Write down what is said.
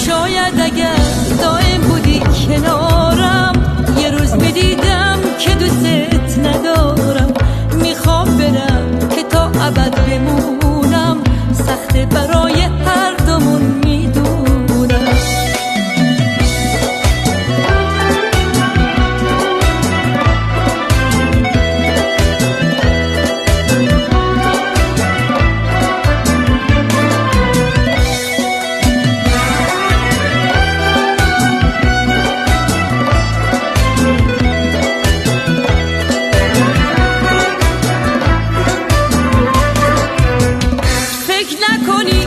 شاید اگر دائم بودی کنارم یه روز میدیدم که دوست ندارم. میخوام برم که تا ابد بمونم، سخته برای هر دومون میدونم. فکر نکنی